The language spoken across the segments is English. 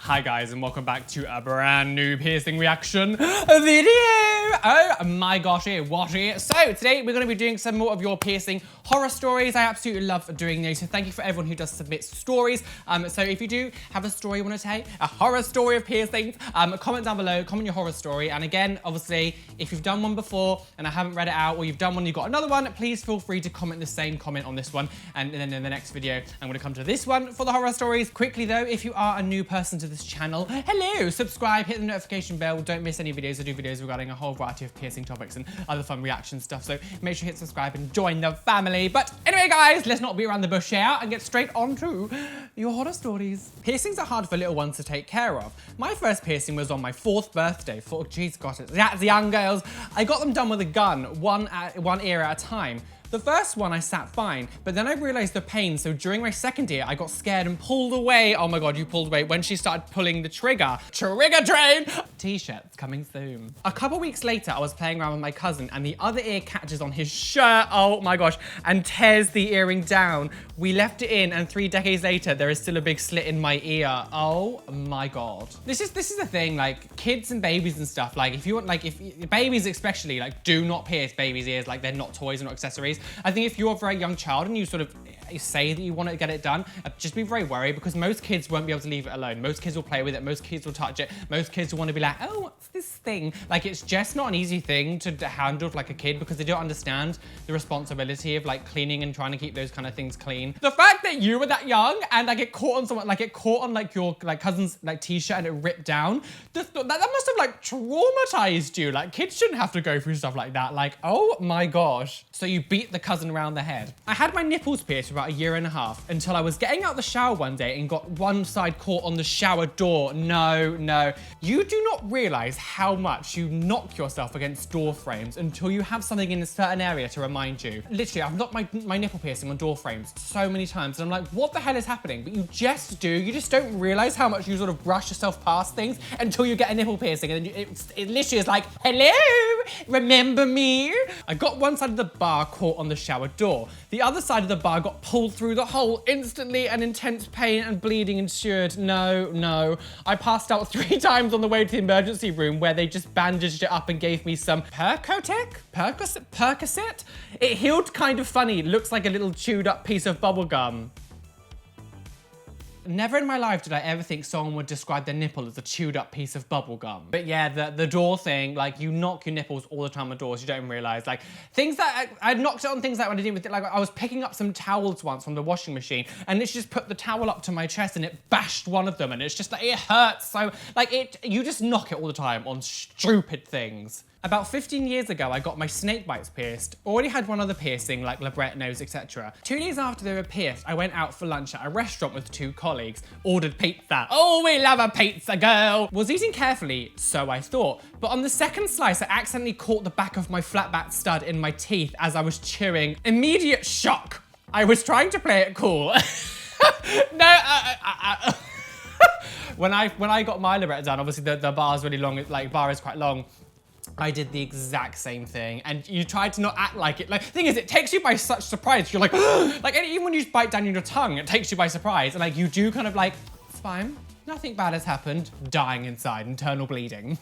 Hi guys, and welcome back to a brand new piercing reaction video. Oh my gosh, what is? So today we're going to be doing some more of your piercing horror stories. I absolutely love doing these, so thank you for everyone who does submit stories. So if you do have a story you want to tell, a horror story of piercings, comment down below, comment your horror story. And again, obviously, if you've done one before and I haven't read it out, or you've done one, you've got another one, please feel free to comment the same comment on this one. And then in the next video, I'm going to come to this one for the horror stories. Quickly though, if you are a new person to this channel, hello, subscribe, hit the notification bell, don't miss any videos. I do videos regarding a whole variety of piercing topics and other fun reaction stuff, so make sure you hit subscribe and join the family. But anyway guys, let's not beat around the bush here and get straight on to your horror stories. Piercings are hard for little ones to take care of. My first piercing was on my 4th birthday. Jeez, got it. That's young girls. I got them done with a gun, one ear at a time. The first one I sat fine, but then I realized the pain, so during my second ear, I got scared and pulled away. Oh my God, you pulled away when she started pulling the trigger. Trigger train! T-shirts coming soon. A couple weeks later, I was playing around with my cousin and the other ear catches on his shirt, oh my gosh, and tears the earring down. We left it in and 3 decades later, there is still a big slit in my ear. Oh my God. This is the thing, like kids and babies and stuff, like if you want, like if babies especially, like do not pierce babies' ears, like they're not toys and not accessories. I think if you're a very young child and you sort of say that you want to get it done, just be very worried because most kids won't be able to leave it alone. Most kids will play with it, most kids will touch it, most kids will want to be like, oh, what's this thing? Like it's just not an easy thing to handle for like a kid because they don't understand the responsibility of like cleaning and trying to keep those kind of things clean. The fact that you were that young and like it caught on someone, like it caught on like your like cousin's like t-shirt and it ripped down, that must have like traumatized you. Like kids shouldn't have to go through stuff like that. Like, oh my gosh. So you beat the cousin around the head. I had my nipples pierced for about a year and a half until I was getting out the shower one day and got one side caught on the shower door. No. You do not realize how much you knock yourself against door frames until you have something in a certain area to remind you. Literally, I've knocked my nipple piercing on door frames so many times and I'm like, what the hell is happening? But you just do. You just don't realize how much you sort of brush yourself past things until you get a nipple piercing and then it literally is like, hello, remember me? I got one side of the bar caught on the shower door. The other side of the bar got pulled through the hole instantly and intense pain and bleeding ensued. No. I passed out 3 times on the way to the emergency room where they just bandaged it up and gave me some Percocet? It healed kind of funny. It looks like a little chewed up piece of bubble gum. Never in my life did I ever think someone would describe their nipple as a chewed up piece of bubble gum. But yeah, the door thing, like you knock your nipples all the time on doors, you don't realize. Like things that I knocked it on things like when I did with it, like I was picking up some towels once from the washing machine and it's just put the towel up to my chest and it bashed one of them and it's just like, it hurts. So like you just knock it all the time on stupid things. About 15 years ago, I got my snake bites pierced. Already had one other piercing, like labret nose, etc. 2 days after they were pierced, I went out for lunch at a restaurant with 2 colleagues. Ordered pizza. Oh, we love a pizza, girl. Was eating carefully, so I thought. But on the second slice, I accidentally caught the back of my flat back stud in my teeth as I was chewing. Immediate shock. I was trying to play it cool. When I got my labret done, obviously the bar's really long, like bar is quite long. I did the exact same thing and you tried to not act like it. Like, the thing is, it takes you by such surprise. You're like, like even when you bite down your tongue, it takes you by surprise. And like, you do kind of like, it's fine. Nothing bad has happened. Dying inside, internal bleeding.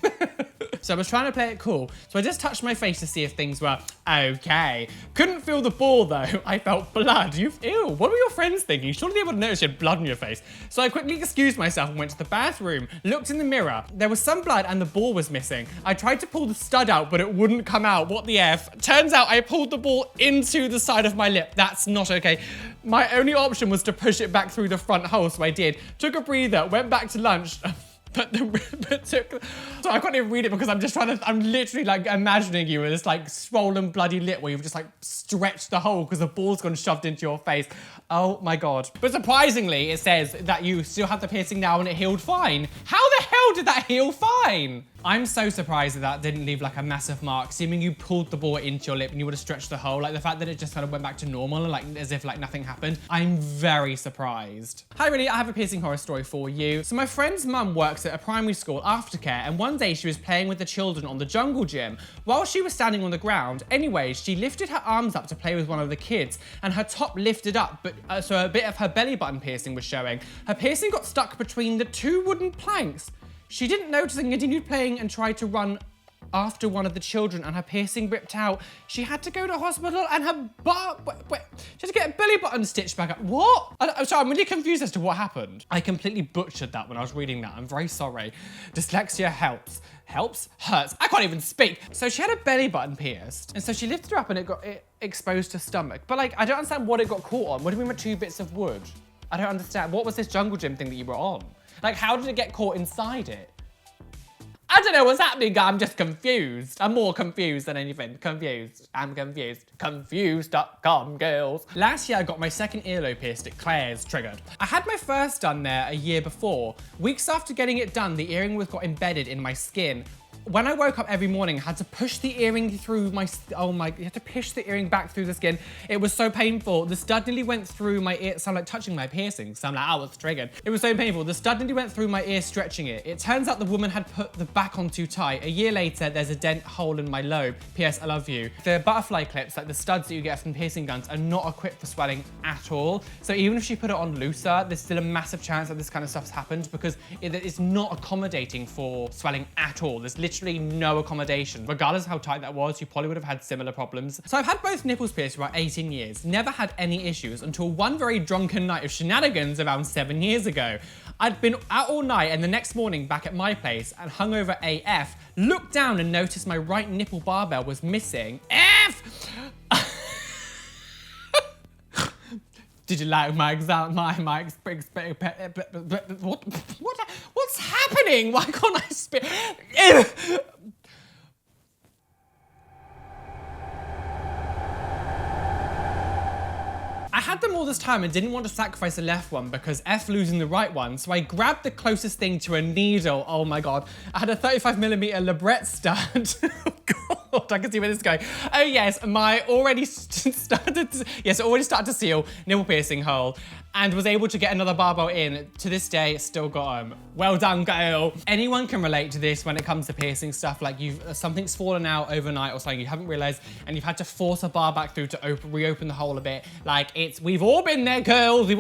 So I was trying to play it cool. So I just touched my face to see if things were okay. Couldn't feel the ball though. I felt blood. Ew, what were your friends thinking? Surely they would have noticed you had blood on your face. So I quickly excused myself and went to the bathroom, looked in the mirror. There was some blood and the ball was missing. I tried to pull the stud out, but it wouldn't come out. What the F? Turns out I pulled the ball into the side of my lip. That's not okay. My only option was to push it back through the front hole, so I did. Took a breather, went back to lunch. So I can't even read it because I'm literally like imagining you with this like swollen bloody lip where you've just like stretched the hole because the ball's gone shoved into your face. Oh my God. But surprisingly, it says that you still have the piercing now and it healed fine. How the hell did that heal fine? I'm so surprised that didn't leave like a massive mark, assuming you pulled the ball into your lip and you would have stretched the hole. Like the fact that it just kind of went back to normal and like as if like nothing happened. I'm very surprised. Hi, Roly, I have a piercing horror story for you. So my friend's mum works at a primary school aftercare, and one day she was playing with the children on the jungle gym while she was standing on the ground. Anyway, she lifted her arms up to play with one of the kids and her top lifted up, but so a bit of her belly button piercing was showing. Her piercing got stuck between the two wooden planks. She didn't notice and continued playing and tried to run after one of the children, and her piercing ripped out. She had to go to hospital and her she had to get a belly button stitched back up. What? I'm sorry, I'm really confused as to what happened. I completely butchered that when I was reading that. I'm very sorry. Dyslexia helps. Helps? Hurts. I can't even speak. So she had a belly button pierced, and so she lifted her up and it got exposed to stomach. But like, I don't understand what it got caught on. What do you mean with 2 bits of wood? I don't understand. What was this jungle gym thing that you were on? Like, how did it get caught inside it? I don't know what's happening, I'm just confused. I'm more confused than anything. Confused. I'm confused. Confused.com, girls. Last year, I got my second earlobe pierced at Claire's, triggered. I had my first done there a year before. Weeks after getting it done, the earring got embedded in my skin. When I woke up every morning, I had to push the earring through my, you had to push the earring back through the skin. It was so painful. The stud nearly went through my ear, so I'm like touching my piercing. So I'm like, I was triggered. It was so painful. The stud nearly went through my ear, stretching it. It turns out the woman had put the back on too tight. A year later, there's a dent hole in my lobe. P.S. I love you. The butterfly clips, like the studs that you get from piercing guns, are not equipped for swelling at all. So even if she put it on looser, there's still a massive chance that this kind of stuff's happened because it's not accommodating for swelling at all. There's literally no accommodation. Regardless of how tight that was, you probably would have had similar problems. So I've had both nipples pierced for about 18 years, never had any issues until one very drunken night of shenanigans around 7 years ago. I'd been out all night and the next morning back at my place and hungover AF, looked down and noticed my right nipple barbell was missing. F! Did you like my exam? What's happening? Why can't I speak? I had them all this time and didn't want to sacrifice the left one because F losing the right one, so I grabbed the closest thing to a needle. Oh my God. I had a 35mm Labret stud. Oh God, I can see where this is going. Oh yes, my already started to seal nipple piercing hole and was able to get another barbell in. To this day, still got them. Well done, girl. Anyone can relate to this when it comes to piercing stuff. Like something's fallen out overnight or something you haven't realized and you've had to force a bar back through to reopen the hole a bit. Like we've all been there, girls.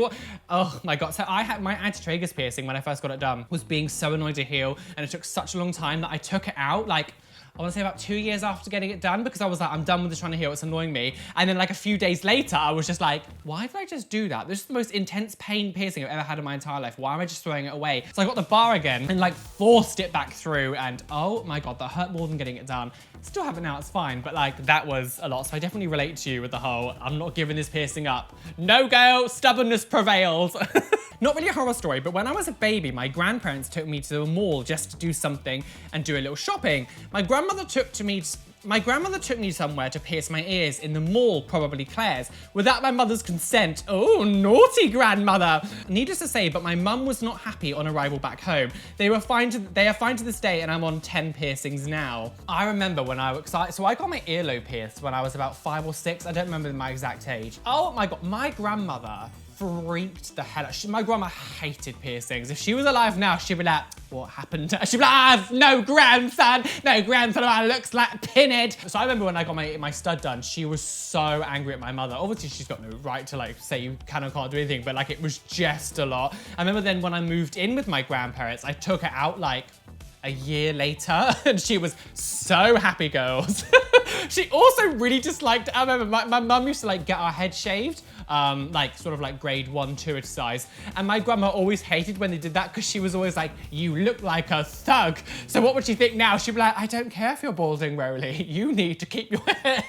Oh my God. So I had my anti-tragus piercing when I first got it done was being so annoying to heal and it took such a long time that I took it out like I want to say about 2 years after getting it done because I was like, I'm done with this trying to heal, it's annoying me. And then like a few days later, I was just like, why did I just do that? This is the most intense pain piercing I've ever had in my entire life. Why am I just throwing it away? So I got the bar again and like forced it back through and oh my God, that hurt more than getting it done. Still have it now, it's fine, but like that was a lot. So I definitely relate to you with the whole, I'm not giving this piercing up. No girl, stubbornness prevails. Not really a horror story, but when I was a baby, my grandparents took me to the mall just to do something and do a little shopping. My grandmother took me somewhere to pierce my ears in the mall, probably Claire's, without my mother's consent. Oh, naughty grandmother. Needless to say, but my mum was not happy on arrival back home. They are fine to this day, and I'm on 10 piercings now. I remember when I got my earlobe pierced when I was about 5 or 6. I don't remember my exact age. Oh my God, my grandmother freaked the hell out. My grandma hated piercings. If she was alive now, she'd be like, what happened? She'd be like, I have no grandson. No grandson, I looks like Pinhead. So I remember when I got my stud done, she was so angry at my mother. Obviously, she's got no right to like say you can or can't do anything, but like it was just a lot. I remember then when I moved in with my grandparents, I took her out like a year later and she was so happy, girls. She also really disliked, I remember my mum used to like get our head shaved, like sort of like grade 1, 2 exercise. And my grandma always hated when they did that because she was always like, you look like a thug. So what would she think now? She'd be like, I don't care if you're balding, Roly. You need to keep your hair.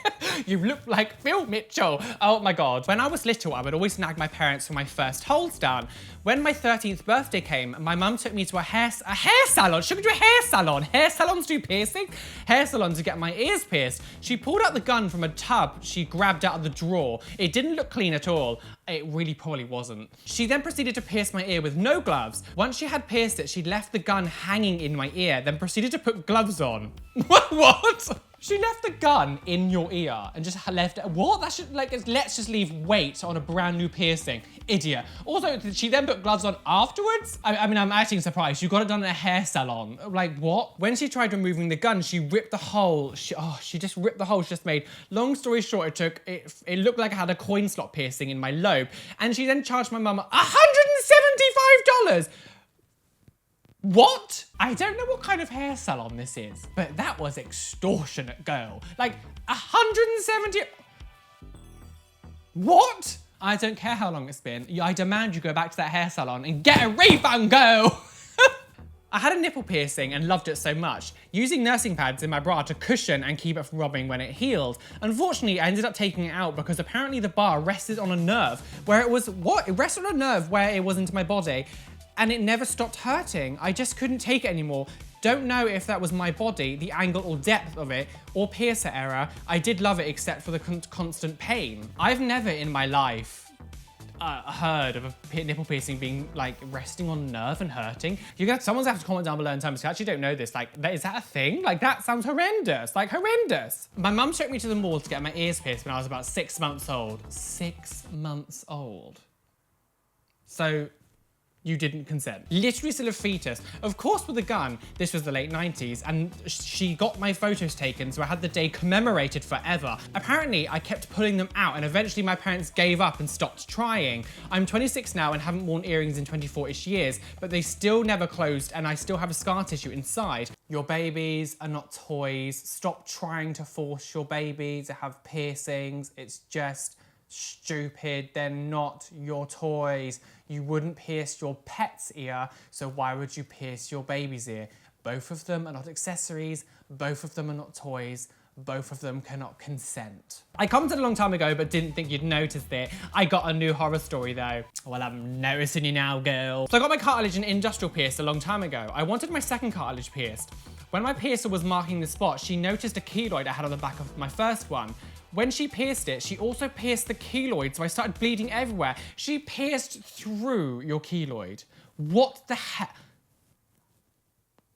You look like Phil Mitchell. Oh my God. When I was little, I would always nag my parents for my first holes done. When my 13th birthday came, my mum took me to a hair salon. She took me to a hair salon. Hair salons do piercing. Hair salons to get my ears pierced. She pulled out the gun from a tub she grabbed out of the drawer. It didn't look clean at all. It really probably wasn't. She then proceeded to pierce my ear with no gloves. Once she had pierced it, she left the gun hanging in my ear, then proceeded to put gloves on. What? She left the gun in your ear and just left it. What? That should, like, let's just leave weight on a brand new piercing. Idiot. Also, did she then put gloves on afterwards? I mean, I'm actually surprised. You got it done in a hair salon. Like, what? When she tried removing the gun, she ripped the hole. She just ripped the hole she just made. Long story short, it looked like I had a coin slot piercing in my lobe. And she then charged my mum $175. What? I don't know what kind of hair salon this is, but that was extortionate, girl. Like, 170... What? I don't care how long it's been. I demand you go back to that hair salon and get a refund, girl. I had a nipple piercing and loved it so much, using nursing pads in my bra to cushion and keep it from rubbing when it healed. Unfortunately, I ended up taking it out because apparently the bar rested on a nerve where it was... What? It rested on a nerve where it was into my body. And it never stopped hurting. I just couldn't take it anymore. Don't know if that was my body, the angle or depth of it, or piercer error. I did love it except for the constant pain. I've never in my life heard of a nipple piercing being like resting on a nerve and hurting. Someone's have to comment down below in terms, I actually don't know this. Like, is that a thing? Like, that sounds horrendous, like horrendous. My mum took me to the mall to get my ears pierced when I was about 6 months old. 6 months old. So, you didn't consent. Literally still a fetus. Of course with a gun, this was the late 90s, and she got my photos taken, so I had the day commemorated forever. Apparently, I kept pulling them out, and eventually my parents gave up and stopped trying. I'm 26 now and haven't worn earrings in 24-ish years, but they still never closed, and I still have a scar tissue inside. Your babies are not toys. Stop trying to force your baby to have piercings. It's just stupid. They're not your toys. You wouldn't pierce your pet's ear, so why would you pierce your baby's ear? Both of them are not accessories. Both of them are not toys. Both of them cannot consent. I commented a long time ago, but didn't think you'd noticed it. I got a new horror story though. Well, I'm noticing you now, girl. So I got my cartilage and industrial pierced a long time ago. I wanted my second cartilage pierced. When my piercer was marking the spot, she noticed a keloid I had on the back of my first one. When she pierced it, she also pierced the keloid, so I started bleeding everywhere. She pierced through your keloid. What the heck?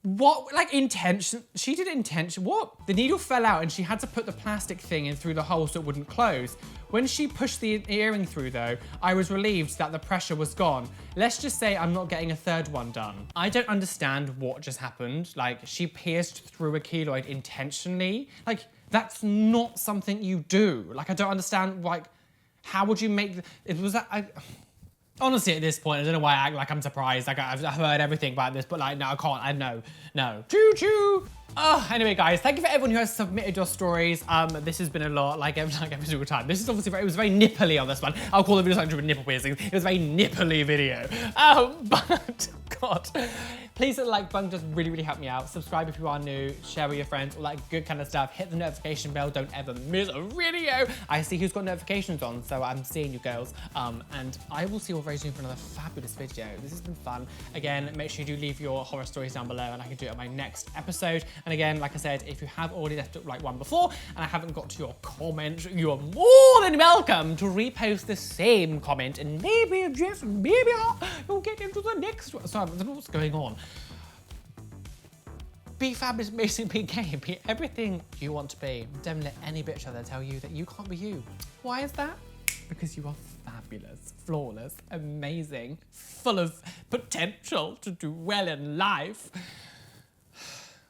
What, like, intention? She did intention, what? The needle fell out and she had to put the plastic thing in through the hole so it wouldn't close. When she pushed the earring through though, I was relieved that the pressure was gone. Let's just say I'm not getting a third one done. I don't understand what just happened. Like, she pierced through a keloid intentionally. Like, that's not something you do. Like, I don't understand, like, how would you make, honestly, at this point, I don't know why I act like I'm surprised. Like, I've heard everything about this, but like, no, I can't. No. Choo-choo. Oh, anyway, guys, thank you for everyone who has submitted your stories. This has been a lot, like every single time. This is obviously it was very nipply on this one. I'll call the video something with nipple piercings. It was a very nipply video. But, God, please hit the like button, just really, really help me out. Subscribe if you are new, share with your friends, all that good kind of stuff. Hit the notification bell, don't ever miss a video. I see who's got notifications on, so I'm seeing you girls. And I will see you all very soon for another fabulous video. This has been fun. Again, make sure you do leave your horror stories down below and I can do it on my next episode. And again, like I said, if you have already left like one before and I haven't got to your comment, you are more than welcome to repost the same comment and maybe, just maybe, you'll get into the next one. Sorry, I don't know what's going on. Be fabulous, amazing, be gay, be everything you want to be. Don't let any bitch out there tell you that you can't be you. Why is that? Because you are fabulous, flawless, amazing, full of potential to do well in life.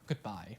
Goodbye.